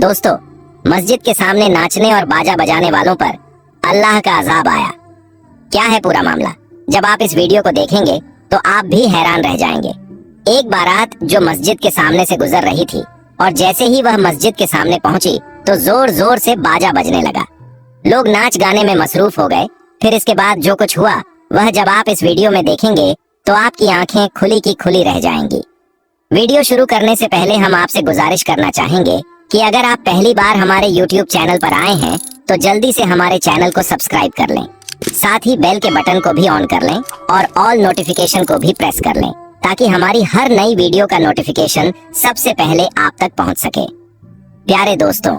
दोस्तों, मस्जिद के सामने नाचने और बाजा बजाने वालों पर अल्लाह का अजाब आया। क्या है पूरा मामला? जब आप इस वीडियो को देखेंगे तो आप भी हैरान रह जाएंगे। एक बारात जो मस्जिद के सामने से गुजर रही थी और जैसे ही वह मस्जिद के सामने पहुंची तो जोर जोर से बाजा बजने लगा। लोग नाच गाने में मसरूफ हो गए। फिर इसके बाद जो कुछ हुआ वह जब आप इस वीडियो में देखेंगे तो आपकी आंखें खुली की खुली रह जाएंगी। वीडियो शुरू करने से पहले हम आपसे गुजारिश करना चाहेंगे कि अगर आप पहली बार हमारे YouTube चैनल पर आए हैं तो जल्दी से हमारे चैनल को सब्सक्राइब कर लें, साथ ही बेल के बटन को भी ऑन कर लें और ऑल नोटिफिकेशन को भी प्रेस कर लें ताकि हमारी हर नई वीडियो का नोटिफिकेशन सबसे पहले आप तक पहुंच सके। प्यारे दोस्तों,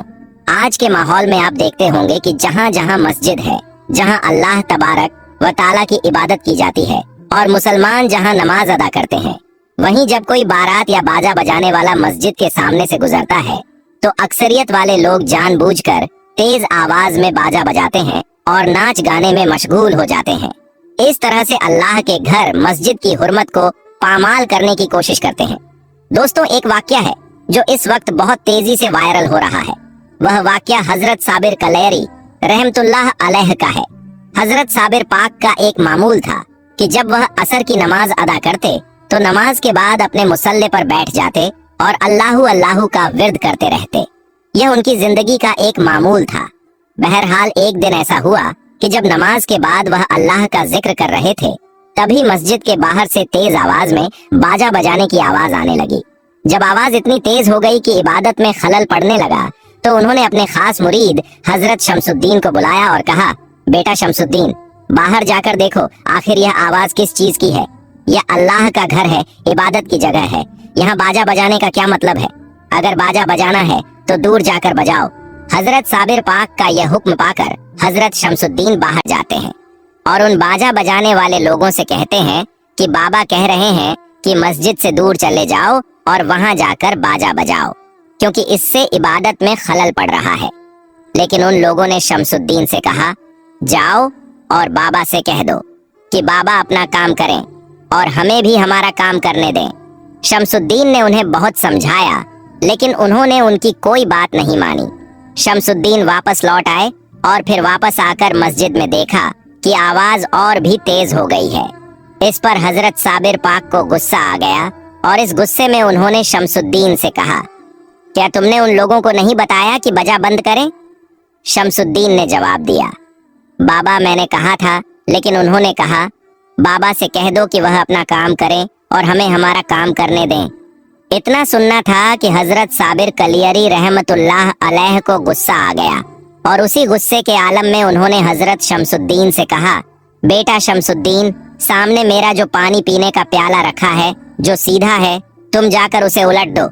आज के माहौल में आप देखते होंगे कि जहां जहां मस्जिद है, जहां अल्लाह तबारक व ताला की इबादत की जाती है और मुसलमान जहां नमाज अदा करते हैं, वहीं जब कोई बारात या बाजा बजाने वाला मस्जिद के सामने से गुजरता है तो अक्सरियत वाले लोग जानबूझकर तेज आवाज में बाजा बजाते हैं और नाच गाने में मशगूल हो जाते हैं। इस तरह से अल्लाह के घर मस्जिद की हुर्मत को पामाल करने की कोशिश करते हैं। दोस्तों, एक वाकया है जो इस वक्त बहुत तेजी से वायरल हो रहा है। वह वाकया हजरत साबिर कलैरी रहमतुल्लाह अलैह का है। हजरत साबिर पाक का एक मामूल था कि जब वह असर की नमाज अदा करते तो नमाज के बाद अपने मुसल्ले पर बैठ जाते और अल्लाहु अल्लाहु का विर्द करते रहते। यह उनकी जिंदगी का एक मामूल था। बहरहाल एक दिन ऐसा हुआ कि जब नमाज के बाद वह अल्लाह का जिक्र कर रहे थे तभी मस्जिद के बाहर से तेज आवाज में बाजा बजाने की आवाज आने लगी। जब आवाज इतनी तेज हो गई कि इबादत में खलल पड़ने लगा तो उन्होंने अपने खास मुरीद हजरत शमसुद्दीन को बुलाया और कहा, बेटा शमसुद्दीन, बाहर जाकर देखो आखिर यह आवाज किस चीज की है। यह अल्लाह का घर है, इबादत की जगह है। यहाँ बाजा बजाने का क्या मतलब है? अगर बाजा बजाना है तो दूर जाकर बजाओ। हजरत साबिर पाक का यह हुक्म पाकर हजरत शमसुद्दीन बाहर जाते हैं और उन बाजा बजाने वाले लोगों से कहते हैं कि बाबा कह रहे हैं कि मस्जिद से दूर चले जाओ और वहां जाकर बाजा बजाओ, क्योंकि इससे इबादत में खलल पड़ रहा है। लेकिन उन लोगों ने शमसुद्दीन से कहा, जाओ और बाबा से कह दो कि बाबा अपना काम करें और हमें भी हमारा काम करने दें। शमसुद्दीन ने उन्हें बहुत समझाया लेकिन उन्होंने उनकी कोई बात नहीं मानी। शमसुद्दीन वापस लौट आए और फिर वापस आकर मस्जिद में देखा कि आवाज और भी तेज हो गई है। इस पर हजरत साबिर पाक को गुस्सा आ गया और इस गुस्से में उन्होंने शमसुद्दीन से कहा, क्या तुमने उन लोगों को नहीं बताया कि बजा बंद करें? शमसुद्दीन ने जवाब दिया, बाबा मैंने कहा था, लेकिन उन्होंने कहा बाबा से कह दो कि वह अपना काम करें और हमें हमारा काम करने दें। इतना सुनना था कि हजरत साबिर कलियरी रहमतुल्लाह अलैह को गुस्सा आ गया और उसी गुस्से के आलम में उन्होंने हजरत शमसुद्दीन से कहा, बेटा शमसुद्दीन, सामने मेरा जो पानी पीने का प्याला रखा है जो सीधा है, तुम जाकर उसे उलट दो।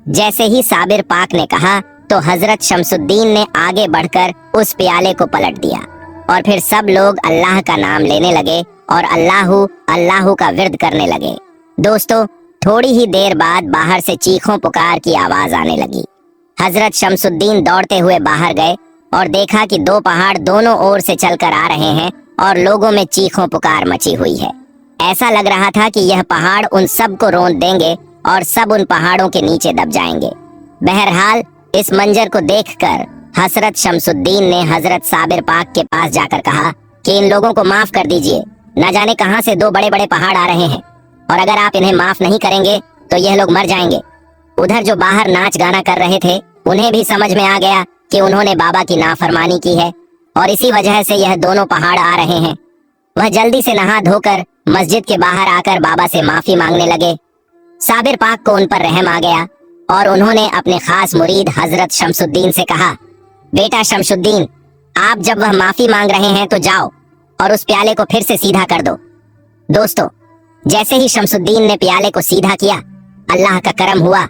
जैसे ही साबिर पाक ने कहा तो हजरत शमसुद्दीन ने आगे बढ़कर उस प्याले को पलट दिया और फिर सब लोग अल्लाह का नाम लेने लगे और अल्लाहु अल्लाहु का विर्द करने लगे। दोस्तों, थोड़ी ही देर बाद बाहर से चीखों पुकार की आवाज आने लगी। हजरत शमसुद्दीन दौड़ते हुए बाहर गए और देखा कि दो पहाड़ दोनों ओर से चलकर आ रहे हैं और लोगों में चीखों पुकार मची हुई है। ऐसा लग रहा था कि यह पहाड़ उन सब को रौंद देंगे और सब उन पहाड़ों के नीचे दब जाएंगे। बहरहाल इस मंजर को देखकर हजरत शमसुद्दीन ने हजरत साबिर पाक के पास जाकर कहा कि इन लोगों को माफ कर दीजिए, न जाने कहां से दो बड़े बड़े पहाड़ आ रहे हैं और अगर आप इन्हें माफ नहीं करेंगे तो यह लोग मर जाएंगे। उधर जो बाहर नाच गाना कर रहे थे उन्हें भी समझ में आ गया कि उन्होंने बाबा की नाफरमानी की है और इसी वजह से यह दोनों पहाड़ आ रहे हैं। वह जल्दी से नहा धोकर मस्जिद के बाहर आकर बाबा से माफी मांगने लगे। साबिर पाक को उन पर रहम आ गया और उन्होंने अपने खास मुरीद हजरत शमसुद्दीन से कहा, बेटा शमसुद्दीन, आप जब वह माफी मांग रहे हैं तो जाओ और उस प्याले को फिर से सीधा कर दो। दोस्तों, जैसे ही शमसुद्दीन ने प्याले को सीधा किया, अल्लाह का करम हुआ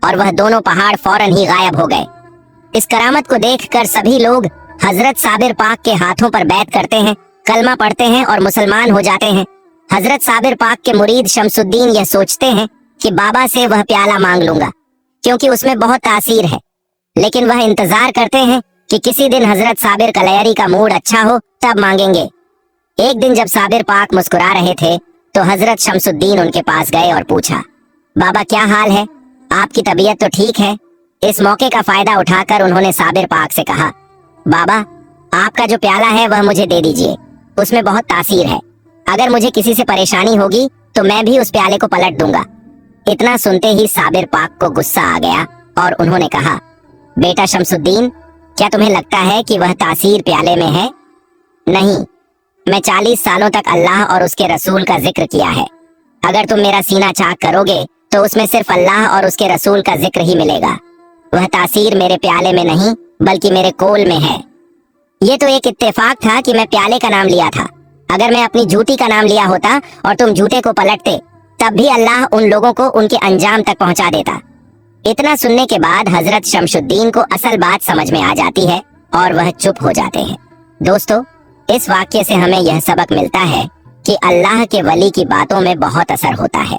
और वह दोनों पहाड़ फौरन ही गायब हो गए। इस करामत को देखकर सभी लोग हजरत साबिर पाक के हाथों पर बैत करते हैं, कलमा पढ़ते हैं और मुसलमान हो जाते हैं। हजरत साबिर पाक के मुरीद शमसुद्दीन यह सोचते हैं कि बाबा से वह प्याला मांग लूंगा क्योंकि उसमें बहुत तासीर है, लेकिन वह इंतजार करते हैं कि किसी दिन हजरत साबिर कलैरी का मूड अच्छा हो तब मांगेंगे। एक दिन जब साबिर पाक मुस्कुरा रहे थे तो हजरत शमसुद्दीन उनके पास गए और पूछा, बाबा क्या हाल है? आपकी तबीयत तो ठीक है? इस मौके का फायदा उठाकर उन्होंने साबिर पाक से कहा, बाबा आपका जो प्याला है वह मुझे दे दीजिए, उसमें बहुत तासीर है। अगर मुझे किसी से परेशानी होगी तो मैं भी उस प्याले को पलट दूंगा। इतना सुनते ही साबिर पाक को गुस्सा आ गया और उन्होंने कहा, बेटा शमसुद्दीन, क्या तुम्हें लगता है कि वह तासीर प्याले में है? नहीं, मैं 40 सालों तक अल्लाह और उसके रसूल का जिक्र किया है। अगर तुम मेरा सीना चाक करोगे तो उसमें सिर्फ अल्लाह और उसके रसूल का जिक्र ही मिलेगा। वह तासीर मेरे प्याले में नहीं बल्कि मेरे कोल में है। ये तो एक इत्तेफाक था कि मैं प्याले का नाम लिया था। अगर मैं अपनी जूती का नाम लिया होता और तुम जूते को पलटते, तब भी अल्लाह उन लोगों को उनके अंजाम तक पहुंचा देता। इतना सुनने के बाद हजरत शमशुद्दीन को असल बात समझ में आ जाती है और वह चुप हो जाते हैं। दोस्तों, इस वाक्य से हमें यह सबक मिलता है कि अल्लाह के वली की बातों में बहुत असर होता है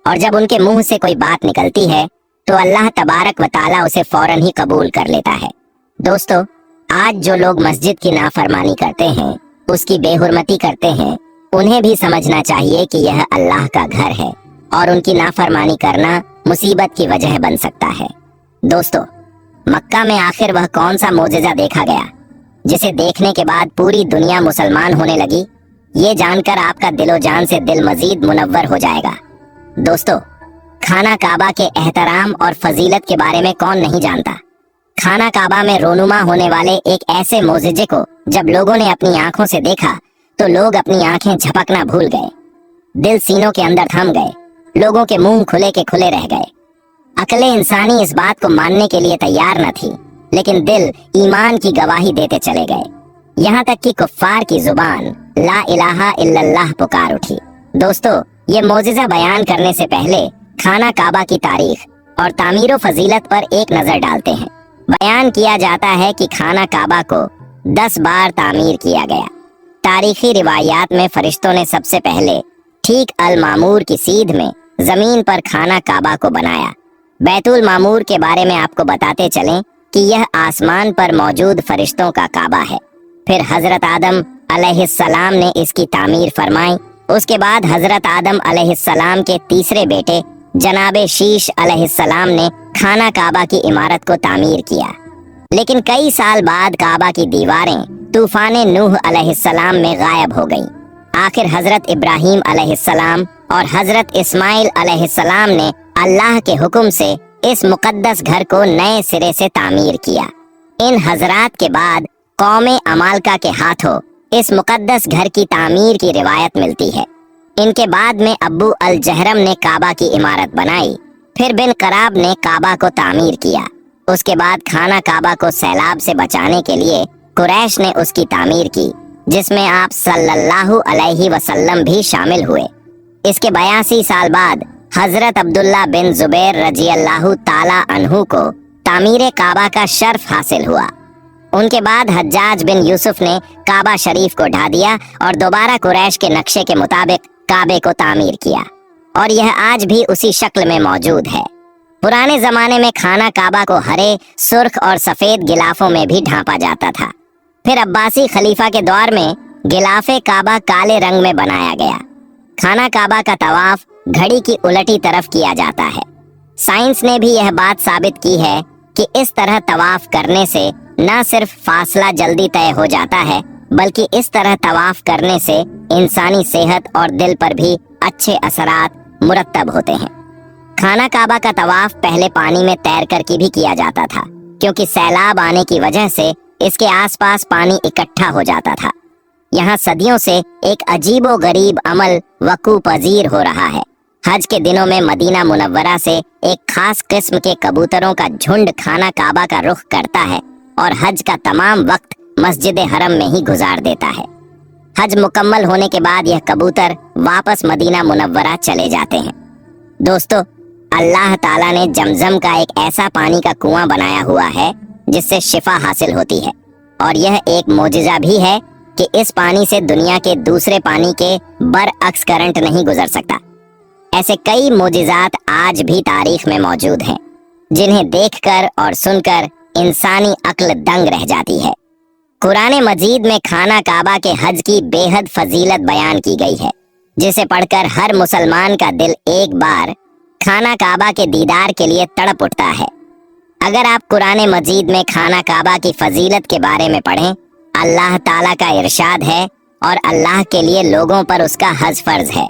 और जब उनके मुंह से कोई बात निकलती है तो अल्लाह तबारक व ताला उसे फौरन ही कबूल कर लेता है। दोस्तों, आज जो लोग मस्जिद की नाफरमानी करते हैं, उसकी बेहुरमती करते हैं, उन्हें भी समझना चाहिए कि यह अल्लाह का घर है और उनकी नाफरमानी करना मुसीबत की वजह बन सकता है। दोस्तों, मक्का में आखिर वह कौन सा मोजिजा देखा गया जिसे देखने के बाद पूरी दुनिया मुसलमान होने लगी? ये जानकर आपका दिलो जान से दिल मजीद मुनव्वर हो जाएगा। दोस्तों, खाना काबा के एहतराम और फजीलत के बारे में कौन नहीं जानता। खाना काबा में रोनुमा होने वाले एक ऐसे मोजिजे को जब लोगों ने अपनी आंखों से देखा तो लोग अपनी आंखें झपकना भूल गए, दिल सीनों के अंदर थम गए, लोगों के मुंह खुले के खुले रह गए। अक्ले इंसानी इस बात को मानने के लिए तैयार न थी, लेकिन दिल ईमान की गवाही देते चले गए। यहाँ तक कि कुफ्फार की जुबान ला इलाहा इल्लल्लाह पुकार उठी। दोस्तों, ये मोजिजा बयान करने से पहले खाना काबा की तारीख और तामीर फजीलत पर एक नजर डालते हैं। बयान किया जाता है कि खाना काबा को 10 बार तामीर किया गया। तारीखी रिवायात में फरिश्तों ने सबसे पहले ठीक अल मामूर की सीध में जमीन पर खाना काबा को बनाया। बैतुल मामूर के बारे में आपको बताते चलें कि यह आसमान पर मौजूद फरिश्तों का काबा है। फिर हजरत आदम अलैहिस्सलाम ने इसकी तामीर फरमाई। उसके बाद हजरत आदम अलैहिस्सलाम के तीसरे बेटे जनाबे शीश अलैहिस्सलाम ने खाना काबा की इमारत को तामीर किया। लेकिन कई साल बाद काबा की दीवारें तूफान नूह अलैहिस्सलाम में गायब हो गईं। आखिर हजरत इब्राहीम अलैहिस्सलाम और हजरत इस्माइल अलैहिस्सलाम ने अल्लाह के हुक्म से इस मुकद्दस घर को नए सिरे से तामीर किया। इन हजरात के बाद कौमे अमालका के हाथों इस मुकद्दस घर की तामीर की रिवायत मिलती है। इनके बाद में अब्बू अल जहरम ने काबा की इमारत बनाई। फिर बिन कराब ने काबा को तामीर किया। उसके बाद खाना काबा को सैलाब से बचाने के लिए कुरैश ने उसकी तामीर की, जिसमें आप सल्लल्लाहु अलैहि वसल्लम भी शामिल हुए। इसके 82 साल बाद हजरत अब्दुल्ला बिन जुबैर रजियल्लाहु ताला अन्हु को तामीर काबा का शर्फ हासिल हुआ। उनके बाद हज्जाज बिन यूसुफ ने काबा शरीफ को ढा दिया और दोबारा कुरैश के नक्शे के मुताबिक काबे को तामीर किया और यह आज भी उसी शक्ल में मौजूद है। पुराने जमाने में खाना काबा को हरे, सुर्ख और सफेद गिलाफों में भी ढांपा जाता था। फिर अब्बासी खलीफा के दौर में गिलाफे काबा काले रंग में बनाया गया। खाना काबा का तवाफ घड़ी की उलटी तरफ किया जाता है। साइंस ने भी यह बात साबित की है कि इस तरह तवाफ करने से न सिर्फ फासला जल्दी तय हो जाता है, बल्कि इस तरह तवाफ करने से इंसानी सेहत और दिल पर भी अच्छे असरात मुरत्तब होते हैं। खाना काबा का तवाफ पहले पानी में तैर कर के भी किया जाता था, क्योंकि सैलाब आने की वजह से इसके आसपास पानी इकट्ठा हो जाता था। यहाँ सदियों से एक अजीबो गरीब अमल वकू पजीर हो रहा है। हज के दिनों में मदीना मुनव्वरा से एक खास किस्म के कबूतरों का झुंड खाना काबा का रुख करता है और हज का तमाम वक्त मस्जिद हरम में ही गुजार देता है। हज मुकम्मल होने के बाद यह कबूतर वापस मदीना मुनव्वरा चले जाते हैं। दोस्तों, अल्लाह ताला ने जमजम का एक ऐसा पानी का कुआं बनाया हुआ है जिससे शिफा हासिल होती है, और यह एक मोजिजा भी है कि इस पानी से दुनिया के दूसरे पानी के बरअक्स करंट नहीं गुजर सकता। ऐसे कई मोजिजात आज भी तारीख में मौजूद हैं, जिन्हें देखकर और सुनकर इंसानी अक्ल दंग रह जाती है। कुरान मजीद में खाना काबा के हज की बेहद फजीलत बयान की गई है, जिसे पढ़कर हर मुसलमान का दिल एक बार खाना काबा के दीदार के लिए तड़प उठता है। अगर आप कुरान मजीद में खाना काबा की फजीलत के बारे में पढ़ें, अल्लाह ताला का इरशाद है और अल्लाह के लिए लोगों पर उसका हज फर्ज है,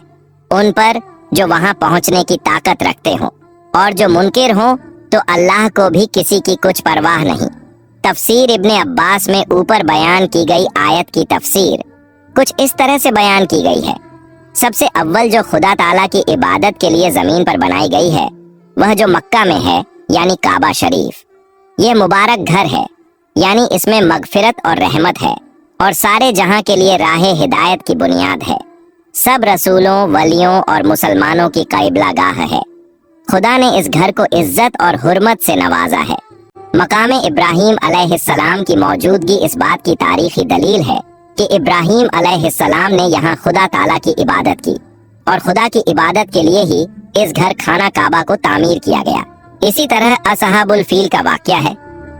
उन पर जो वहां पहुंचने की ताकत रखते हों, और जो मुनकिर हों तो अल्लाह को भी किसी की कुछ परवाह नहीं। तफसीर इब्ने अब्बास में ऊपर बयान की गई आयत की तफसीर कुछ इस तरह से बयान की गई है। सबसे अव्वल जो खुदा ताला की इबादत के लिए जमीन पर बनाई गई है वह जो मक्का में है, यानी काबा शरीफ। यह मुबारक घर है, यानी इसमें मगफिरत और रहमत है और सारे जहां के लिए राह हिदायत की बुनियाद है। सब रसूलों, वलियों और मुसलमानों की क़िबला गाह है। खुदा ने इस घर को इज्जत और हुर्मत से नवाजा है। मकाम इब्राहीम अलैहिस्सलाम की मौजूदगी इस बात की तारीखी दलील है कि इब्राहीम अलैहिस्सलाम ने यहाँ खुदा ताला की इबादत की और खुदा की इबादत के लिए ही इस घर खाना काबा को तामीर किया गया। इसी तरह असहाबुल फील का वाक़या है।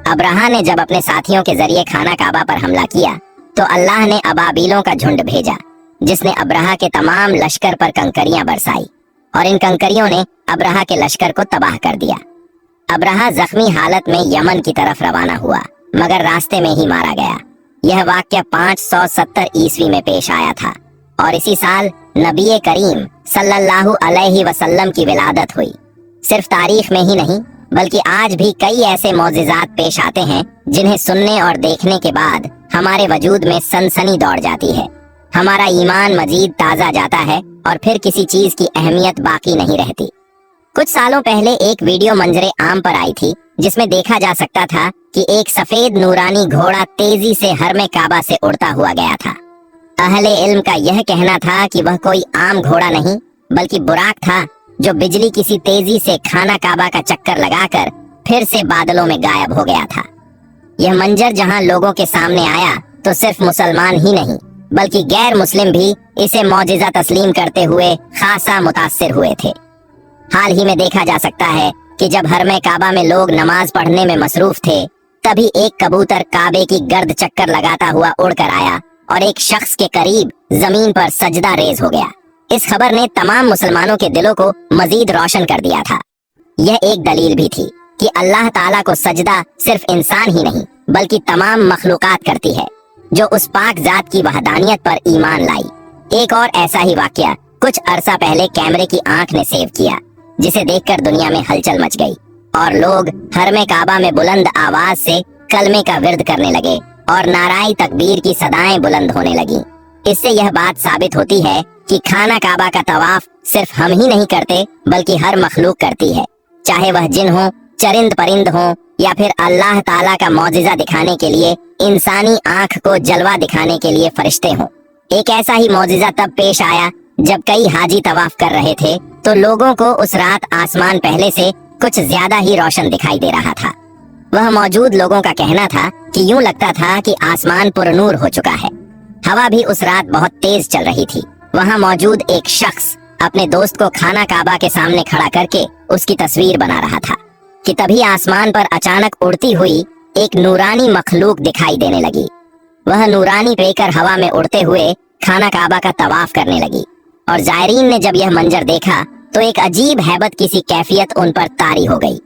अब्राहा ने जब अपने साथियों के जरिए खाना काबा पर हमला किया तो अल्लाह ने अबाबीलों का झुंड भेजा, जिसने अब्राहा के तमाम लश्कर पर कंकरियां बरसाई और इन कंकरियों ने अब्राहा के लश्कर को तबाह कर दिया। अब्राहा जख्मी हालत में यमन की तरफ रवाना हुआ, मगर रास्ते में ही मारा गया। यह वाक़या 570 ईस्वी में पेश आया था और इसी साल नबी करीम सल्लल्लाहु अलैहि वसल्लम की विलादत हुई। सिर्फ तारीख में ही नहीं बल्कि आज भी कई ऐसे मौजिज़ात पेश आते हैं जिन्हें सुनने और देखने के बाद हमारे वजूद में सनसनी दौड़ जाती है। हमारा ईमान मजीद ताज़ा जाता है और फिर किसी चीज की अहमियत बाकी नहीं रहती। कुछ सालों पहले एक वीडियो मंजरे आम पर आई थी जिसमें देखा जा सकता था कि एक सफेद नूरानी घोड़ा तेजी से हरमे काबा से उड़ता हुआ गया था। अहले इल्म का यह कहना था कि वह कोई आम घोड़ा नहीं बल्कि बुराक था, जो बिजली किसी तेजी से खाना काबा का चक्कर लगाकर फिर से बादलों में गायब हो गया था। यह मंजर जहां लोगों के सामने आया तो सिर्फ मुसलमान ही नहीं बल्कि गैर मुस्लिम भी इसे मौजिज़ा तस्लीम करते हुए खासा मुतासिर हुए थे। हाल ही में देखा जा सकता है कि जब हरमे काबा में लोग नमाज पढ़ने में मसरूफ थे, तभी एक कबूतर काबे की गर्द चक्कर लगाता हुआ उड़कर आया और एक शख्स के करीब जमीन पर सजदा रेज हो गया। इस खबर ने तमाम मुसलमानों के दिलों को मजीद रोशन कर दिया था। यह एक दलील भी थी कि अल्लाह ताला को सजदा सिर्फ इंसान ही नहीं बल्कि तमाम मखलूकात करती है, जो उस पाक जात की वहदानियत पर ईमान लाई। एक और ऐसा ही वाकया कुछ अरसा पहले कैमरे की आंख ने सेव किया, जिसे देखकर दुनिया में हलचल मच गई और लोग हरमे काबा में बुलंद आवाज से कलमे का विर्द करने लगे और नाराई तकबीर की सदाएं बुलंद होने लगी। इससे यह बात साबित होती है कि खाना काबा का तवाफ सिर्फ हम ही नहीं करते बल्कि हर मखलूक करती है, चाहे वह जिन हो, चरिंद परिंद हो या फिर अल्लाह ताला का मौजिज़ा दिखाने के लिए इंसानी आंख को जलवा दिखाने के लिए फरिश्ते हों। एक ऐसा ही मौजिज़ा तब पेश आया जब कई हाजी तवाफ कर रहे थे तो लोगों को उस रात आसमान पहले से कुछ ज्यादा ही रोशन दिखाई दे रहा था। वह मौजूद लोगों का कहना था कि यूं लगता था कि आसमान पुरनूर हो चुका है। हवा भी उस रात बहुत तेज चल रही थी। वहां मौजूद एक शख्स अपने दोस्त को खाना काबा के सामने खड़ा करके उसकी तस्वीर बना रहा था कि तभी आसमान पर अचानक उड़ती हुई एक नूरानी मखलूक दिखाई देने लगी। वह नूरानी पेकर हवा में उड़ते हुए खाना काबा का तवाफ करने लगी और जायरीन ने जब यह मंजर देखा तो एक अजीब हैबत की सी कैफियत उन पर तारी हो गई।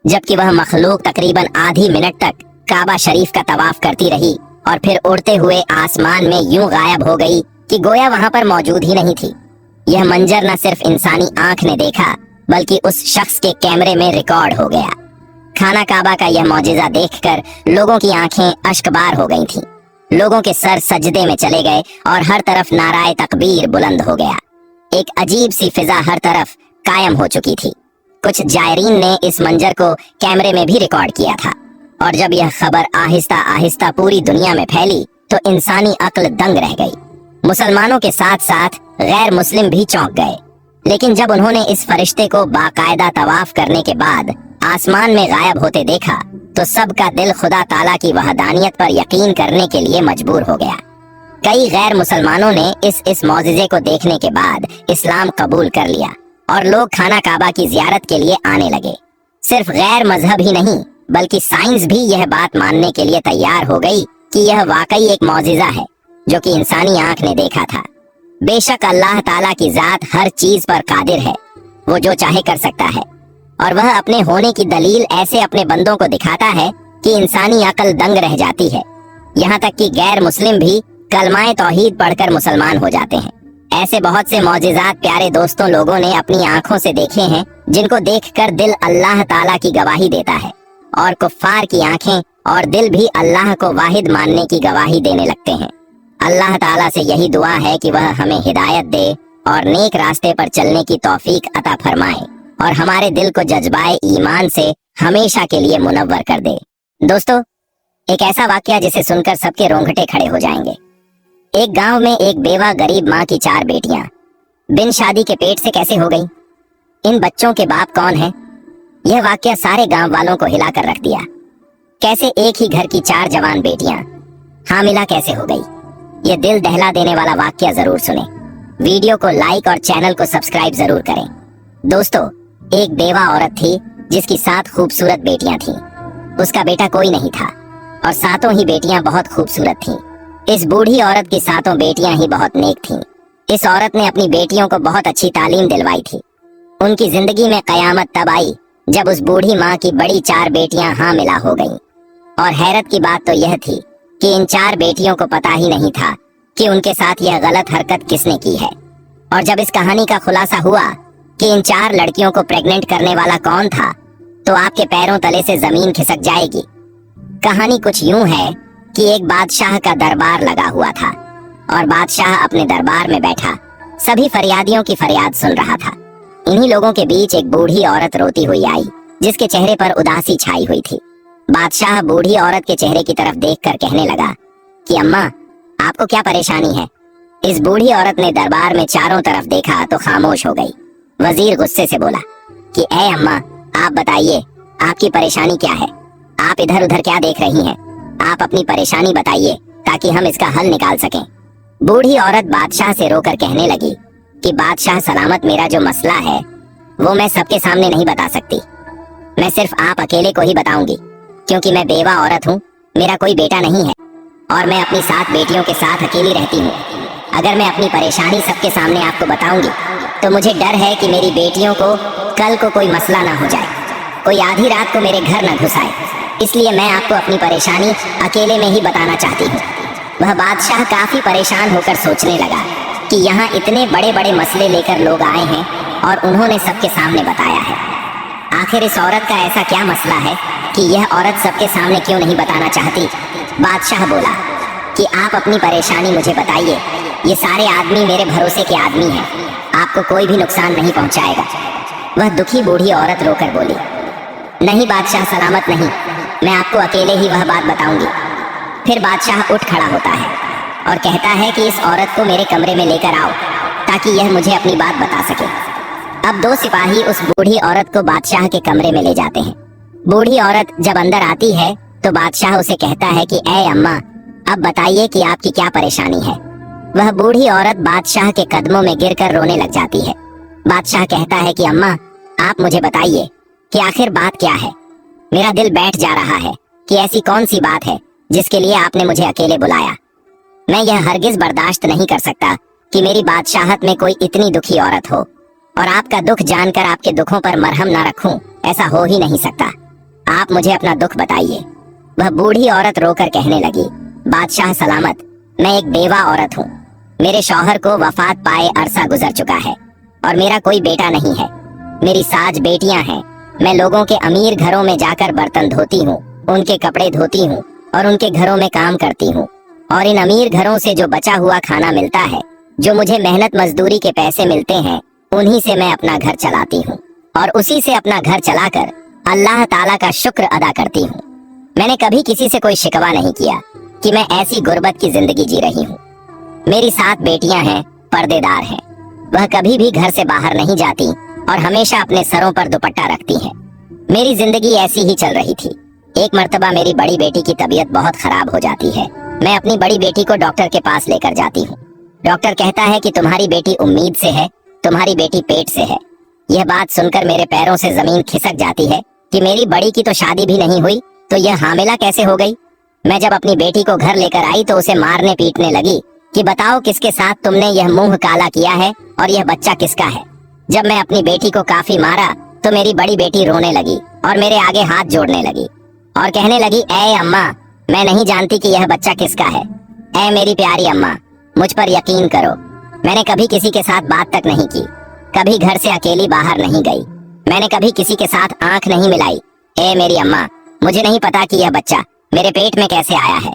जबकि वह मखलूक तकरीबन आधी मिनट तक काबा शरीफ का तवाफ करती रही और फिर उड़ते हुए आसमान में यूं गायब हो गई कि गोया वहां पर मौजूद ही नहीं थी। यह मंजर न सिर्फ इंसानी आंख ने देखा बल्कि उस शख्स के कैमरे में रिकॉर्ड हो गया। खाना काबा का यह मौजिज़ा देखकर लोगों की आंखें अश्कबार हो गई थीं। लोगों के सर सजदे में चले गए और हर तरफ नाराए तकबीर बुलंद हो गया। एक अजीब सी फिजा हर तरफ कायम हो चुकी थी। कुछ जायरीन ने इस मंजर को कैमरे में भी रिकॉर्ड किया था और जब यह खबर आहिस्ता आहिस्ता पूरी दुनिया में फैली तो इंसानी अक्ल दंग रह गई। मुसलमानों के साथ साथ गैर मुस्लिम भी चौंक गए। लेकिन जब उन्होंने इस फरिश्ते को बाकायदा तवाफ करने के बाद आसमान में गायब होते देखा तो सबका दिल खुदा ताला की वहदानियत पर यकीन करने के लिए मजबूर हो गया। कई गैर मुसलमानों ने इस मौजिज़े को देखने के बाद इस्लाम कबूल कर लिया और लोग खाना काबा की जियारत के लिए आने लगे। सिर्फ गैर मजहब ही नहीं बल्कि साइंस भी यह बात मानने के लिए तैयार हो गई कि यह वाकई एक मौजिज़ा है जो कि इंसानी आंख ने देखा था। बेशक अल्लाह ताला की जात हर चीज पर कादिर है, वो जो चाहे कर सकता है। और वह अपने होने की दलील ऐसे अपने बंदों को दिखाता है कि इंसानी अकल दंग रह जाती है। यहाँ तक कि गैर मुस्लिम भी कलमाए तौहीद पढ़कर मुसलमान हो जाते हैं। ऐसे बहुत से मौजिज़ात प्यारे दोस्तों लोगों ने अपनी आंखों से देखे हैं, जिनको देखकर दिल अल्लाह ताला की गवाही देता है, और कुफ्फार की आंखें और दिल भी अल्लाह को वाहिद मानने की गवाही देने लगते हैं। अल्लाह ताला से यही दुआ है कि वह हमें हिदायत दे और नेक रास्ते पर चलने की तौफीक अता फरमाए और हमारे दिल को जज्बाए ईमान से हमेशा के लिए मुनव्वर कर दे। दोस्तों, एक ऐसा वाकया जिसे सुनकर सबके रोंगटे खड़े हो जाएंगे। एक गांव में एक बेवा गरीब माँ की 4 बेटियां बिन शादी के पेट से कैसे हो गईं? इन बच्चों के बाप कौन हैं? यह वाकया सारे गांव वालों को हिलाकर रख दिया। कैसे एक ही घर की 4 जवान बेटियां हामिला कैसे हो गई? यह दिल दहला देने वाला वाकया जरूर सुने। वीडियो को लाइक और चैनल को सब्सक्राइब जरूर करें। दोस्तों, एक बेवा औरत थी जिसकी 7 खूबसूरत बेटियां थीं। उसका बेटा कोई नहीं था और 7 ही बेटियां बहुत खूबसूरत थीं। इस बूढ़ी औरत की 7 बेटियां ही बहुत नेक थीं। इस औरत ने अपनी बेटियों को बहुत अच्छी तालीम दिलवाई थी। उनकी जिंदगी में कयामत तब आई जब उस बूढ़ी माँ की बड़ी 4 बेटियां हामिला हो गईं। और हैरत की बात तो यह थी कि इन 4 बेटियों को पता ही नहीं था कि उनके साथ यह गलत हरकत किसने की है। और जब इस कहानी का खुलासा हुआ कि इन 4 लड़कियों को प्रेग्नेंट करने वाला कौन था, तो आपके पैरों तले से जमीन खिसक जाएगी। कहानी कुछ यूं है कि एक बादशाह का दरबार लगा हुआ था और बादशाह अपने दरबार में बैठा सभी फरियादियों की फरियाद सुन रहा था। इन्हीं लोगों के बीच एक बूढ़ी औरत रोती हुई आई, जिसके चेहरे पर उदासी छाई हुई थी। बादशाह बूढ़ी औरत के चेहरे की तरफ देखकर कहने लगा कि अम्मा, आपको क्या परेशानी है? इस बूढ़ी औरत ने दरबार में चारों तरफ देखा तो खामोश हो गई। वजीर गुस्से से बोला कि ऐ अम्मा, आप बताइए, आपकी परेशानी क्या है? आप इधर उधर क्या देख रही हैं? आप अपनी परेशानी बताइए ताकि हम इसका हल निकाल सकें। बूढ़ी औरत बादशाह से रोकर कहने लगी कि बादशाह सलामत, मेरा जो मसला है वो मैं सबके सामने नहीं बता सकती। मैं सिर्फ आप अकेले को ही बताऊंगी, क्योंकि मैं बेवा औरत हूँ, मेरा कोई बेटा नहीं है और मैं अपनी 7 बेटियों के साथ अकेली रहती हूँ। अगर मैं अपनी परेशानी सबके सामने आपको बताऊंगी तो मुझे डर है कि मेरी बेटियों को कल को कोई मसला ना हो जाए, कोई आधी रात को मेरे घर न घुस आए। इसलिए मैं आपको अपनी परेशानी अकेले में ही बताना चाहती हूँ। वह बादशाह काफी परेशान होकर सोचने लगा कि यहाँ इतने बड़े बड़े मसले लेकर लोग आए हैं और उन्होंने सबके सामने बताया है। आखिर इस औरत का ऐसा क्या मसला है कि यह औरत सबके सामने क्यों नहीं बताना चाहती? बादशाह बोला कि आप अपनी परेशानी मुझे बताइए। ये सारे आदमी मेरे भरोसे के आदमी हैं, आपको कोई भी नुकसान नहीं पहुंचाएगा। वह दुखी बूढ़ी औरत रोकर बोली, नहीं बादशाह, सलामत नहीं, मैं आपको अकेले ही वह बात बताऊंगी। फिर बादशाह उठ खड़ा होता है और कहता है कि इस औरत को मेरे कमरे में लेकर आओ ताकि यह मुझे अपनी बात बता सके। अब 2 सिपाही उस बूढ़ी औरत को बादशाह के कमरे में ले जाते हैं। बूढ़ी औरत जब अंदर आती है तो बादशाह उसे कहता है कि ऐ अम्मा, अब बताइए कि आपकी क्या परेशानी है। वह बूढ़ी औरत बादशाह के कदमों में गिरकर रोने लग जाती है। बादशाह कहता है कि अम्मा, आप मुझे बताइए कि आखिर बात क्या है। मेरा दिल बैठ जा रहा है कि ऐसी कौन सी बात है जिसके लिए आपने मुझे अकेले बुलाया। मैं यह हरगिज बर्दाश्त नहीं कर सकता कि मेरी बादशाहत में कोई इतनी दुखी औरत हो और आपका दुख जानकर आपके दुखों पर मरहम ना रखूं, ऐसा हो ही नहीं सकता। आप मुझे अपना दुख बताइए। वह बूढ़ी औरत रोकर कहने लगी, बादशाह सलामत, मैं एक बेवा औरत हूँ। मेरे शौहर को वफात पाए अरसा गुजर चुका है और मेरा कोई बेटा नहीं है। मेरी 7 बेटियां हैं। मैं लोगों के अमीर घरों में जाकर बर्तन धोती हूँ, उनके कपड़े धोती हूँ और उनके घरों में काम करती हूँ। और इन अमीर घरों से जो बचा हुआ खाना मिलता है, जो मुझे मेहनत मजदूरी के पैसे मिलते हैं, उन्हीं से मैं अपना घर चलाती हूँ और उसी से अपना घर चलाकर अल्लाह ताला का शुक्र अदा करती हूँ। मैंने कभी किसी से कोई शिकवा नहीं किया कि मैं ऐसी गुर्बत की जिंदगी जी रही हूँ। मेरी 7 बेटियां हैं, पर्देदार हैं। वह कभी भी घर से बाहर नहीं जाती और हमेशा अपने सरों पर दुपट्टा रखती हैं। मेरी जिंदगी ऐसी ही चल रही थी। एक मर्तबा मेरी बड़ी बेटी की तबीयत बहुत खराब हो जाती है। मैं अपनी बड़ी बेटी को डॉक्टर के पास लेकर जाती हूँ। डॉक्टर कहता है कि तुम्हारी बेटी उम्मीद से है, तुम्हारी बेटी पेट से है। यह बात सुनकर मेरे पैरों से जमीन खिसक जाती है कि मेरी बड़ी की तो शादी भी नहीं हुई, तो यह हामिला कैसे हो गई। मैं जब अपनी बेटी को घर लेकर आई तो उसे मारने पीटने लगी कि बताओ किसके साथ तुमने यह मुंह काला किया है और यह बच्चा किसका है। जब मैं अपनी बेटी को काफी मारा तो मेरी बड़ी बेटी रोने लगी और मेरे आगे हाथ जोड़ने लगी और कहने लगी, ऐ अम्मा, मैं नहीं जानती कि यह बच्चा किसका है। ऐ मेरी प्यारी अम्मा, मुझ पर यकीन करो, मैंने कभी किसी के साथ बात तक नहीं की, कभी घर से अकेली बाहर नहीं गई, मैंने कभी किसी के साथ आंख नहीं मिलाई। ऐ मेरी अम्मा, मुझे नहीं पता कि यह बच्चा मेरे पेट में कैसे आया है।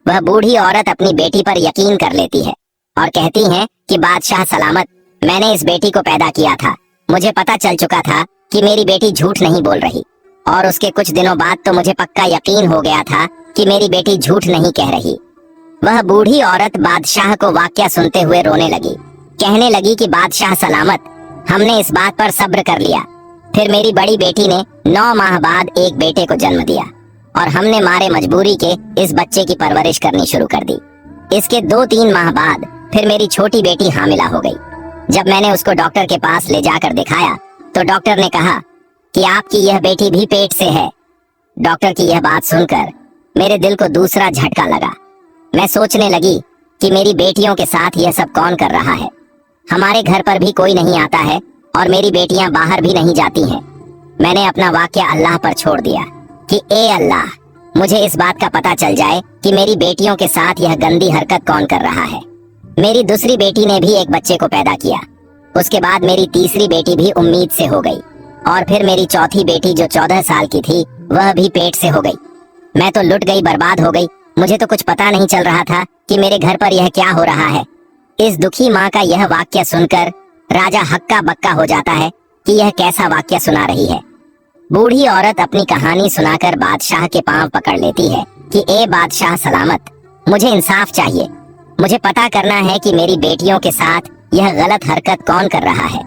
वह बूढ़ी औरत अपनी बेटी पर यकीन कर लेती है और कहती है कि बादशाह सलामत, मैंने इस बेटी को पैदा किया था। मुझे पता चल चुका था कि मेरी बेटी झूठ नहीं बोल रही, और उसके कुछ दिनों बाद तो मुझे पक्का यकीन हो गया था कि मेरी बेटी झूठ नहीं कह रही। वह बूढ़ी औरत बादशाह को वाकया सुनते हुए रोने लगी, कहने लगी कि बादशाह सलामत, हमने इस बात पर सब्र कर लिया। फिर मेरी बड़ी बेटी ने 9 माह बाद एक बेटे को जन्म दिया और हमने मारे मजबूरी के इस बच्चे की परवरिश करनी शुरू कर दी। इसके 2-3 माह बाद फिर मेरी छोटी बेटी हामिला हो गई। जब मैंने उसको डॉक्टर के पास ले जाकर दिखाया तो डॉक्टर ने कहा कि आपकी यह बेटी भी पेट से है। डॉक्टर की यह बात सुनकर मेरे दिल को दूसरा झटका लगा। मैं सोचने लगी कि मेरी बेटियों के साथ यह सब कौन कर रहा है। हमारे घर पर भी कोई नहीं आता है और मेरी बेटियां बाहर भी नहीं जाती हैं। मैंने अपना वाकया अल्लाह पर छोड़ दिया कि ए अल्लाह, मुझे इस बात का पता चल जाए कि मेरी बेटियों के साथ यह गंदी हरकत कौन कर रहा है। मेरी दूसरी बेटी ने भी एक बच्चे को पैदा किया। उसके बाद मेरी तीसरी बेटी भी उम्मीद से हो गई और फिर मेरी चौथी बेटी जो 14 साल की थी वह भी पेट से हो गई। मैं तो लुट गई, बर्बाद हो गई। मुझे तो कुछ पता नहीं चल रहा था कि मेरे घर पर यह क्या हो रहा है। इस दुखी माँ का यह वाक्य सुनकर राजा हक्का बक्का हो जाता है कि यह कैसा वाक्य सुना रही है। बूढ़ी औरत अपनी कहानी सुनाकर बादशाह के पांव पकड़ लेती है कि ए बादशाह सलामत, मुझे इंसाफ चाहिए। मुझे पता करना है कि मेरी बेटियों के साथ यह गलत हरकत कौन कर रहा है।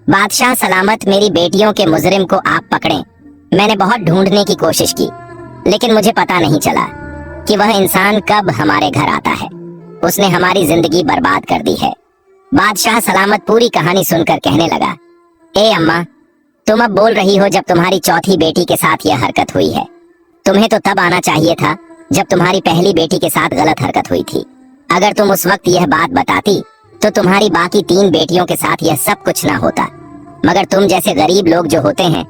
बादशाह सलामत, मेरी बेटियों के मुजरिम को आप पकड़ें। मैंने बहुत ढूंढने की कोशिश की, लेकिन मुझे पता नहीं चला कि वह इंसान कब हमारे घर आता है। उसने हमारी जिंदगी बर्बाद कर दी है। बादशाह सलामत पूरी कहानी सुनकर कहने लगा, ए अम्मा, तुम अब बोल रही हो जब तुम्हारी चौथी बेटी के साथ यह हरकत हुई है। तुम्हें तो तब आना चाहिए था जब तुम्हारी पहली बेटी के साथ गलत हरकत हुई थी। अगर तुम उस वक्त यह बात बताती तो तुम्हारी बाकी 3 बेटियों के साथ यह सब कुछ ना होता। मगर तुम जैसे गरीब लोग जो होते हैं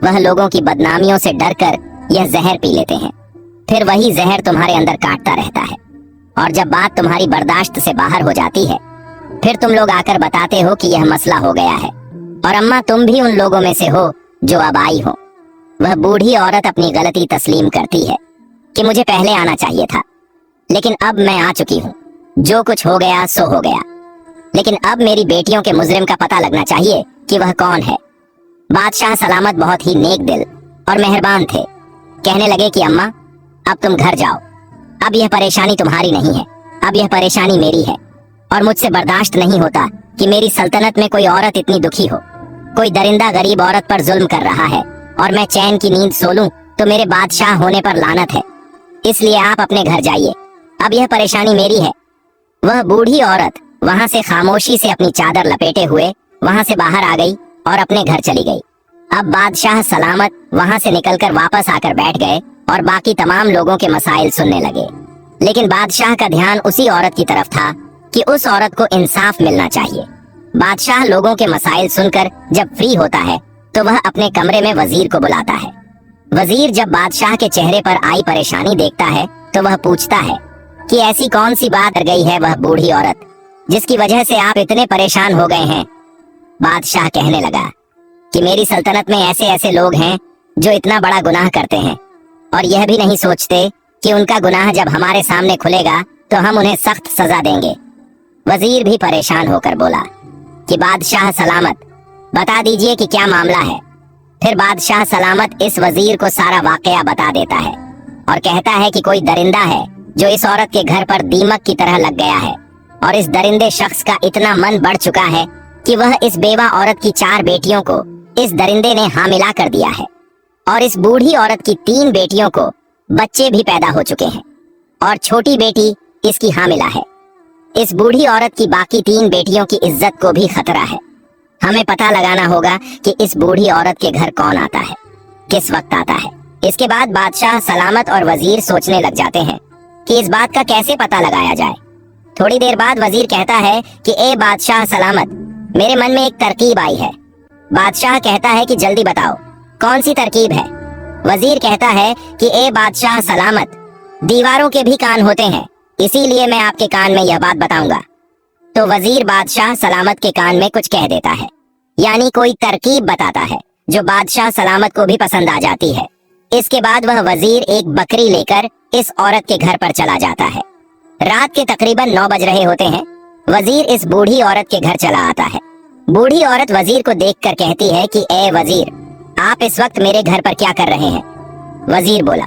वह लोगों की बदनामियों से डरकर यह जहर पी लेते हैं। फिर वही जहर तुम्हारे अंदर काटता रहता है और जब बात तुम्हारी बर्दाश्त से बाहर हो जाती है फिर तुम लोग आकर बताते हो कि यह मसला हो गया है। और अम्मा, तुम भी उन लोगों में से हो जो अब आई हो। वह बूढ़ी औरत अपनी गलती तस्लीम करती है कि मुझे पहले आना चाहिए था, लेकिन अब मैं आ चुकी हूँ। जो कुछ हो गया सो हो गया, लेकिन अब मेरी बेटियों के मुजरिम का पता लगना चाहिए कि वह कौन है। बादशाह सलामत बहुत ही नेक दिल और मेहरबान थे। कहने लगे कि अम्मा, अब तुम घर जाओ। अब यह परेशानी तुम्हारी नहीं है, अब यह परेशानी मेरी है और मुझसे बर्दाश्त नहीं होता कि मेरी सल्तनत में कोई औरत इतनी दुखी हो। कोई दरिंदा गरीब औरत पर जुल्म कर रहा है और मैं चैन की नींद सो लूं तो मेरे बादशाह होने पर लानत है। इसलिए आप अपने घर जाइए, अब यह परेशानी मेरी है। वह बूढ़ी औरत वहां से खामोशी से अपनी चादर लपेटे हुए वहां से बाहर आ गई और अपने घर चली गई। अब बादशाह सलामत वहां से निकलकर वापस आकर बैठ गए और बाकी तमाम लोगों के मसाइल सुनने लगे। लेकिन बादशाह का ध्यान उसी औरत की तरफ था कि उस औरत को इंसाफ मिलना चाहिए। बादशाह लोगों के मसाइल सुनकर जब फ्री होता है तो वह अपने कमरे में वजीर को बुलाता है। वजीर जब बादशाह के चेहरे पर आई परेशानी देखता है तो वह पूछता है कि ऐसी कौन सी बात कर गई है वह बूढ़ी औरत जिसकी वजह से आप इतने परेशान हो गए हैं। बादशाह कहने लगा कि मेरी सल्तनत में ऐसे ऐसे लोग हैं जो इतना बड़ा गुनाह करते हैं और यह भी नहीं सोचते कि उनका गुनाह जब हमारे सामने खुलेगा तो हम उन्हें सख्त सजा देंगे। वजीर भी परेशान होकर बोला कि बादशाह सलामत, बता दीजिए कि क्या मामला है। फिर बादशाह सलामत इस वजीर को सारा वाकया बता देता है और कहता है कि कोई दरिंदा है जो इस औरत के घर पर दीमक की तरह लग गया है और इस दरिंदे शख्स का इतना मन बढ़ चुका है कि वह इस बेवा औरत की 4 बेटियों को इस दरिंदे ने हामिला कर दिया है और इस बूढ़ी औरत की 3 बेटियों को बच्चे भी पैदा हो चुके हैं और छोटी बेटी इसकी हामिला है। इस बूढ़ी औरत की बाकी 3 बेटियों की इज्जत को भी खतरा है। हमें पता लगाना होगा कि इस बूढ़ी औरत के घर कौन आता है, किस वक्त आता है। इसके बाद बादशाह सलामत और वजीर सोचने लग जाते हैं कि इस बात का कैसे पता लगाया जाए। थोड़ी देर बाद वजीर कहता है कि ए बादशाह सलामत, मेरे मन में एक तरकीब आई है। बादशाह कहता है कि जल्दी बताओ कौन सी तरकीब है। वजीर कहता है कि ए बादशाह सलामत, दीवारों के भी कान होते हैं, इसीलिए मैं आपके कान में यह बात बताऊंगा। तो वजीर बादशाह सलामत के कान में कुछ कह देता है, यानी कोई तरकीब बताता है जो बादशाह सलामत को भी पसंद आ जाती है। इसके बाद वह वजीर एक बकरी लेकर इस औरत के घर पर चला जाता है। रात के तकरीबन 9 बज रहे होते हैं। वजीर इस बूढ़ी औरत के घर चला आता है। बूढ़ी औरत वजीर को देखकर कहती है कि ए वजीर, आप इस वक्त मेरे घर पर क्या कर रहे हैं। वजीर बोला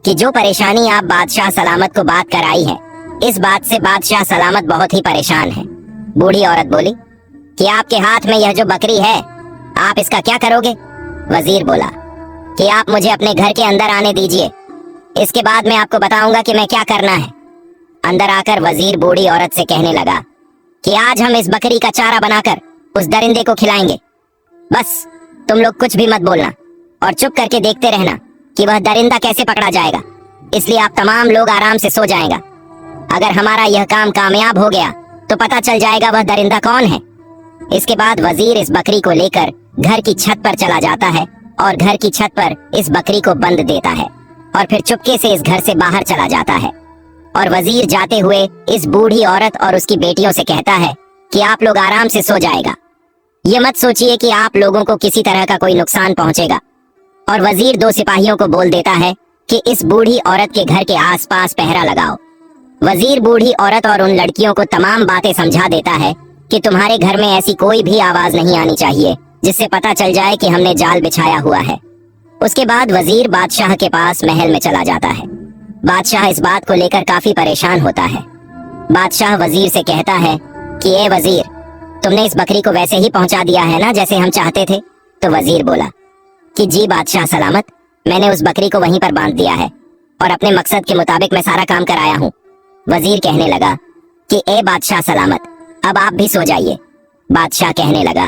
कि जो परेशानी आप बादशाह सलामत को बात कर आई है, इस बात से बादशाह सलामत बहुत ही परेशान है। बूढ़ी औरत बोली कि आपके हाथ में यह जो बकरी है, आप इसका क्या करोगे। वजीर बोला कि आप मुझे अपने घर के अंदर आने दीजिए, इसके बाद मैं आपको बताऊंगा कि मैं क्या करना है। अंदर आकर वजीर बूढ़ी औरत से कहने लगा कि आज हम इस बकरी का चारा बनाकर उस दरिंदे को खिलाएंगे। बस तुम लोग कुछ भी मत बोलना और चुप करके देखते रहना कि वह दरिंदा कैसे पकड़ा जाएगा, इसलिए आप तमाम लोग आराम से सो जाएगा। अगर हमारा यह काम कामयाब हो गया तो पता चल जाएगा वह दरिंदा कौन है। इसके बाद वजीर इस बकरी को लेकर घर की छत पर चला जाता है और घर की छत पर इस बकरी को बंद देता है और फिर चुपके से इस घर से बाहर चला जाता है। और वजीर जाते हुए इस बूढ़ी औरत और उसकी बेटियों से कहता है कि आप लोग आराम से सो जाएगा, ये मत सोचिए कि आप लोगों को किसी तरह का कोई नुकसान पहुंचेगा। और वजीर 2 सिपाहियों को बोल देता है कि इस बूढ़ी औरत के घर के आसपास पहरा लगाओ। वजीर बूढ़ी औरत और उन लड़कियों को तमाम बातें समझा देता है कि तुम्हारे घर में ऐसी कोई भी आवाज नहीं आनी चाहिए जिससे पता चल जाए कि हमने जाल बिछाया हुआ है। उसके बाद वजीर बादशाह के पास महल में चला जाता है। बादशाह इस बात को लेकर काफी परेशान होता है। बादशाह वजीर से कहता है कि ए वजीर, तुमने इस बकरी को वैसे ही पहुंचा दिया है ना जैसे हम चाहते थे। तो वजीर बोला कि जी बादशाह सलामत, मैंने उस बकरी को वहीं पर बांध दिया है और अपने मकसद के मुताबिक मैं सारा काम कर आया हूँ। वजीर कहने लगा कि ए बादशाह सलामत, अब आप भी सो जाइए। बादशाह कहने लगा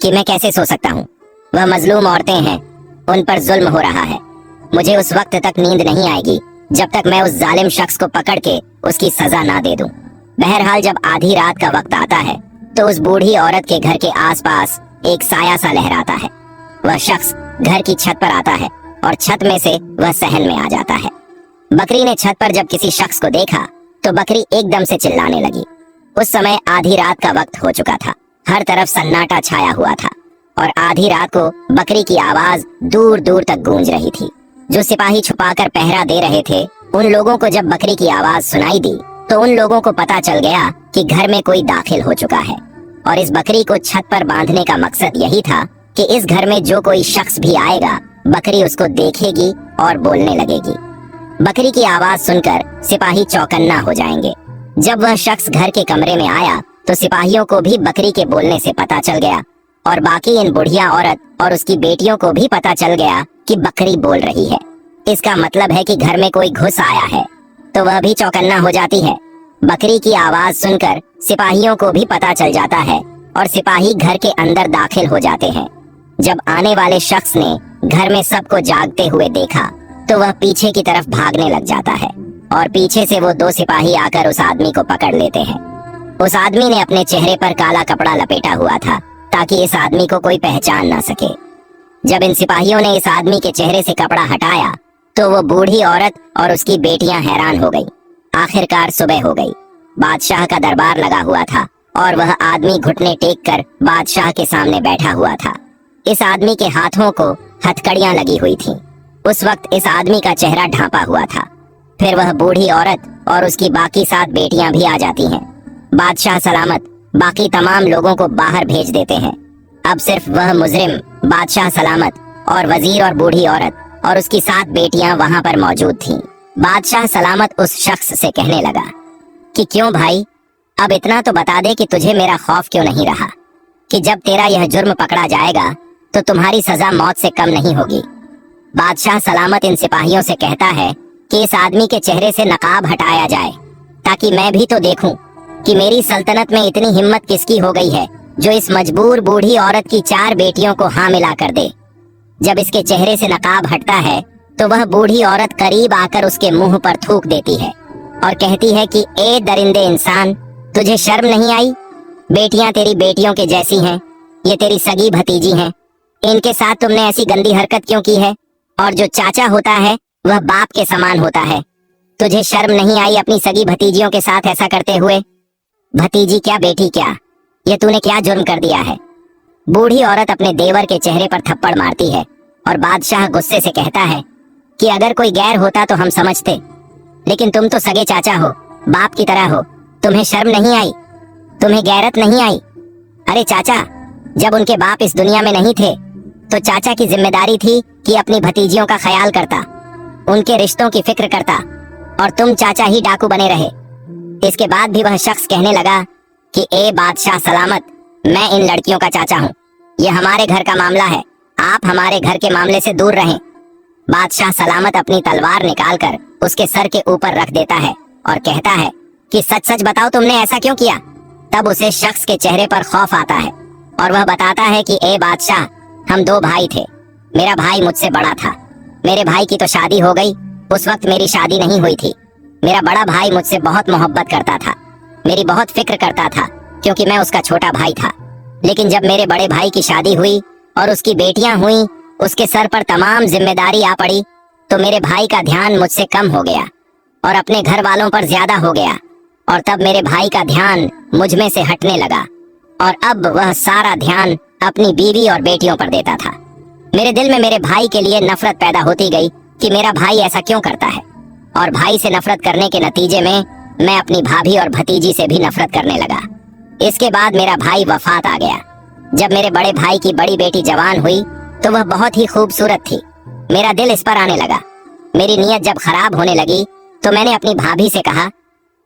कि मैं कैसे सो सकता हूँ, वह मजलूम औरतें हैं, उन पर जुल्म हो रहा है। मुझे उस वक्त तक नींद नहीं आएगी जब तक मैं उस जालिम शख्स को पकड़ के उसकी सजा ना दे दूं। बहरहाल जब आधी रात का वक्त आता है तो उस बूढ़ी औरत के घर के आसपास एक साया सा लहराता है। वह शख्स घर की छत पर आता है और छत में से वह सहन में आ जाता है। बकरी ने छत पर जब किसी शख्स को देखा तो बकरी एकदम से चिल्लाने लगी। उस समय आधी रात का वक्त हो चुका था, हर तरफ सन्नाटा छाया हुआ था और आधी रात को बकरी की आवाज दूर दूर तक गूंज रही थी। जो सिपाही छुपाकर पहरा दे रहे थे, उन लोगों को जब बकरी की आवाज सुनाई दी तो उन लोगों को पता चल गया कि घर में कोई दाखिल हो चुका है। और इस बकरी को छत पर बांधने का मकसद यही था कि इस घर में जो कोई शख्स भी आएगा, बकरी उसको देखेगी और बोलने लगेगी। बकरी की आवाज सुनकर सिपाही चौकन्ना हो जाएंगे। जब वह शख्स घर के कमरे में आया तो सिपाहियों को भी बकरी के बोलने से पता चल गया और बाकी इन बुढ़िया औरत और उसकी बेटियों को भी पता चल गया कि बकरी बोल रही है। इसका मतलब है कि घर में कोई घुस आया है। तो वह भी चौकन्ना हो जाती है। बकरी की आवाज सुनकर सिपाहियों को भी पता चल जाता है और सिपाही घर के अंदर दाखिल हो जाते हैं। जब आने वाले शख्स ने घर में सबको जागते हुए देखा तो वह पीछे की तरफ भागने लग जाता है और पीछे से वो 2 सिपाही आकर उस आदमी को पकड़ लेते हैं। उस आदमी ने अपने चेहरे पर काला कपड़ा लपेटा हुआ था ताकि इस आदमी को कोई पहचान ना सके। जब इन सिपाहियों ने इस आदमी के चेहरे से कपड़ा हटाया तो वो बूढ़ी औरत और उसकी बेटियां हैरान हो गई। आखिरकार सुबह हो गई। बादशाह का दरबार लगा हुआ था और वह आदमी घुटने टेक कर बादशाह के सामने बैठा हुआ था। इस आदमी के हाथों को हथकड़ियां लगी हुई थीं। उस वक्त इस आदमी का चेहरा ढांपा हुआ था। फिर वह बूढ़ी औरत और उसकी बाकी 7 बेटियां भी आ जाती हैं। बादशाह सलामत बाकी तमाम लोगों को बाहर भेज देते हैं। अब सिर्फ वह मुजरिम बादशाह सलामत और वजीर और बूढ़ी औरत और उसकी 7 बेटियां वहां पर मौजूद थीं। बादशाह सलामत उस शख्स से कहने लगा कि क्यों भाई, अब इतना तो बता दे कि तुझे मेरा खौफ क्यों नहीं रहा कि जब तेरा यह जुर्म पकड़ा जाएगा तो तुम्हारी सजा मौत से कम नहीं होगी। बादशाह सलामत इन सिपाहियों से कहता है कि इस आदमी के चेहरे से नकाब हटाया जाए ताकि मैं भी तो देखूं कि मेरी सल्तनत में इतनी हिम्मत किसकी हो गई है जो इस मजबूर बूढ़ी औरत की 4 बेटियों को हाँ मिला कर दे। जब इसके चेहरे से नकाब हटता है तो वह बूढ़ी औरत करीब आकर उसके मुंह पर थूक देती है और कहती है कि ए दरिंदे इंसान, तुझे शर्म नहीं आई? बेटियां तेरी बेटियों के जैसी हैं, ये तेरी सगी भतीजी हैं। इनके साथ तुमने ऐसी गंदी हरकत क्यों की है? और जो चाचा होता है वह बाप के समान होता है। तुझे शर्म नहीं आई अपनी सगी भतीजियों के साथ ऐसा करते हुए? भतीजी क्या बेटी क्या, ये तूने क्या जुर्म कर दिया है? बूढ़ी औरत अपने देवर के चेहरे पर थप्पड़ मारती है और बादशाह गुस्से से कहता है कि अगर कोई गैर होता तो हम समझते, लेकिन तुम तो सगे चाचा हो, बाप की तरह हो। तुम्हें शर्म नहीं आई? तुम्हें गैरत नहीं आई? अरे चाचा, जब उनके बाप इस दुनिया में नहीं थे तो चाचा की जिम्मेदारी थी कि अपनी भतीजियों का ख्याल करता, उनके रिश्तों की फिक्र करता, और तुम चाचा ही डाकू बने रहे। इसके बाद भी वह शख्स कहने लगा कि ए बादशाह सलामत, मैं इन लड़कियों का चाचा हूँ, ये हमारे घर का मामला है, आप हमारे घर के मामले से दूर रहें। बादशाह सलामत अपनी तलवार निकालकर उसके सर के ऊपर रख देता है और कहता है कि सच सच बताओ तुमने ऐसा क्यों किया? तब उसे शख्स के चेहरे पर खौफ आता है और वह बताता है कि ए बादशाह, हम दो भाई थे, मेरा भाई मुझसे बड़ा था, मेरे भाई की तो शादी हो गई, उस वक्त मेरी शादी नहीं हुई थी। मेरा बड़ा भाई मुझसे बहुत मोहब्बत करता था, मेरी बहुत फिक्र करता था क्योंकि मैं उसका छोटा भाई था। लेकिन जब मेरे बड़े भाई की शादी हुई और उसकी बेटियां हुई, उसके सर पर तमाम जिम्मेदारी आ पड़ी, तो मेरे भाई का ध्यान मुझसे कम हो गया और अपने घर वालों पर ज्यादा हो गया, और तब मेरे भाई का ध्यान मुझ में से हटने लगा और अब वह सारा ध्यान अपनी बीवी और बेटियों पर देता था। मेरे दिल में मेरे भाई के लिए नफरत पैदा होती गई कि मेरा भाई ऐसा क्यों करता है, और भाई से नफरत करने के नतीजे में मैं अपनी भाभी और भतीजी से भी नफरत करने लगा। इसके बाद मेरा भाई वफात आ गया। जब मेरे बड़े भाई की बड़ी बेटी जवान हुई तो वह बहुत ही खूबसूरत थी। मेरा दिल इस पर आने लगा। मेरी नीयत जब खराब होने लगी तो मैंने अपनी भाभी से कहा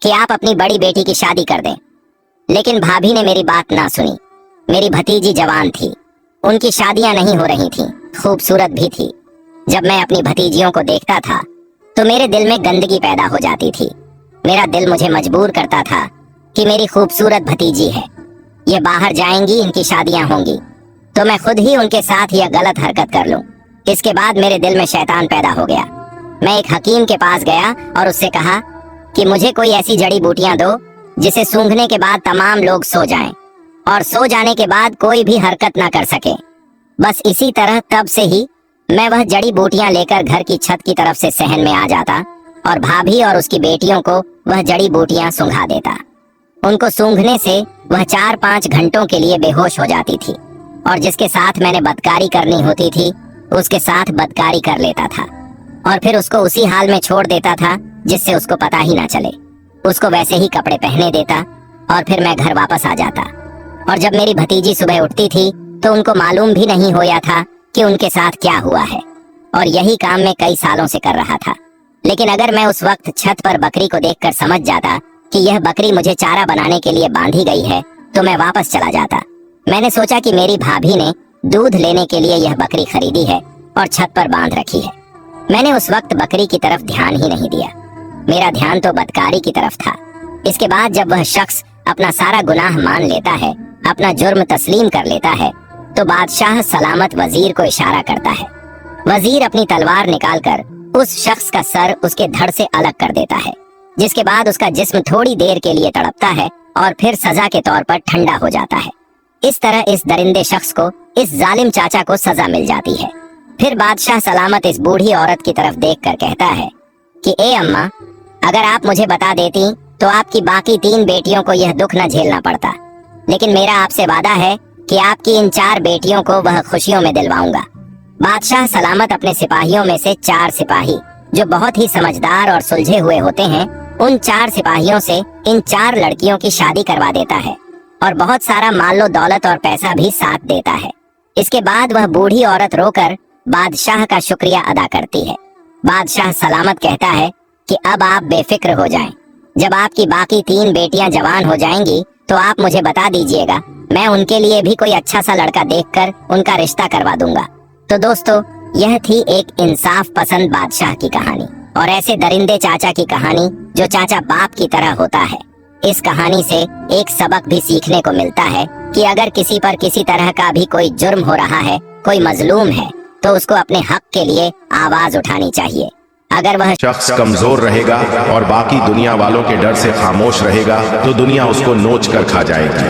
कि आप अपनी बड़ी बेटी की शादी कर दें, लेकिन भाभी ने मेरी बात ना सुनी। मेरी भतीजी जवान थी, उनकी शादियां नहीं हो रही थीं, खूबसूरत भी थी। जब मैं अपनी भतीजियों को देखता था तो मेरे दिल में गंदगी पैदा हो जाती थी। मेरा दिल मुझे मजबूर करता था कि मेरी खूबसूरत भतीजी है, ये बाहर जाएंगी, इनकी शादियां होंगी, तो मैं खुद ही उनके साथ यह गलत हरकत कर लूं। इसके बाद मेरे दिल में शैतान पैदा हो गया। मैं एक हकीम के पास गया और उससे कहा कि मुझे कोई ऐसी जड़ी बूटियां दो जिसे सूंघने के बाद तमाम लोग सो जाएं और सो जाने के बाद कोई भी हरकत ना कर सके। बस इसी तरह तब से ही मैं वह जड़ी बूटियां लेकर घर की छत की तरफ से सहन में आ जाता और भाभी और उसकी बेटियों को वह जड़ी बूटियां सूंघा देता। उनको सूंघने से वह 4-5 घंटों के लिए बेहोश हो जाती थी और जिसके साथ मैंने बदकारी करनी होती थी उसके साथ बदकारी कर लेता था और फिर उसको उसी हाल में छोड़ देता था जिससे उसको पता ही ना चले। उसको वैसे ही कपड़े पहने देता और फिर मैं घर वापस आ जाता। और जब मेरी भतीजी सुबह उठती थी तो उनको मालूम भी नहीं होया था कि उनके साथ क्या हुआ है, और यही काम मैं कई सालों से कर रहा था। लेकिन अगर मैं उस वक्त छत पर बकरी को देखकर समझ जाता कि यह बकरी मुझे चारा बनाने के लिए बांधी गई है तो मैं वापस चला जाता। मैंने सोचा कि मेरी भाभी ने दूध लेने के लिए यह बकरी खरीदी है और छत पर बांध रखी है। मैंने उस वक्त बकरी की तरफ ध्यान ही नहीं दिया, मेरा ध्यान तो बदकारी की तरफ था। इसके बाद जब वह शख्स अपना सारा गुनाह मान लेता है, अपना जुर्म तस्लीम कर लेता है, तो बादशाह सलामत वजीर को इशारा करता है। वजीर अपनी तलवार निकालकर उस शख्स का सर उसके धड़ से अलग कर देता है, जिसके बाद उसका जिस्म थोड़ी देर के लिए तड़पता है और फिर सजा के तौर पर ठंडा हो जाता है। इस तरह इस दरिंदे शख्स को, इस जालिम चाचा को सजा मिल जाती है। फिर बादशाह सलामत इस बूढ़ी औरत की तरफ देखकर कहता है कि ए अम्मा, अगर आप मुझे बता देती तो आपकी बाकी 3 बेटियों को यह दुख न झेलना पड़ता, लेकिन मेरा आपसे वादा है कि आपकी इन 4 बेटियों को वह खुशियों में दिलवाऊंगा। बादशाह सलामत अपने सिपाहियों में से 4 सिपाही जो बहुत ही समझदार और सुलझे हुए होते हैं, उन 4 सिपाहियों से इन 4 लड़कियों की शादी करवा देता है और बहुत सारा मालो दौलत और पैसा भी साथ देता है। इसके बाद वह बूढ़ी औरत रोकर बादशाह का शुक्रिया अदा करती है। बादशाह सलामत कहता है कि अब आप बेफिक्र हो जाएं। जब आपकी बाकी 3 बेटियां जवान हो जाएंगी तो आप मुझे बता दीजिएगा, मैं उनके लिए भी कोई अच्छा सा लड़का देखकर उनका रिश्ता करवा दूंगा। तो दोस्तों, यह थी एक इंसाफ पसंद बादशाह की कहानी और ऐसे दरिंदे चाचा की कहानी जो चाचा बाप की तरह होता है। इस कहानी से एक सबक भी सीखने को मिलता है कि अगर किसी पर किसी तरह का भी कोई जुर्म हो रहा है, कोई मजलूम है, तो उसको अपने हक के लिए आवाज उठानी चाहिए। अगर वह शख्स कमजोर रहेगा और बाकी दुनिया वालों के डर से खामोश रहेगा तो दुनिया उसको नोच कर खा जाएगी।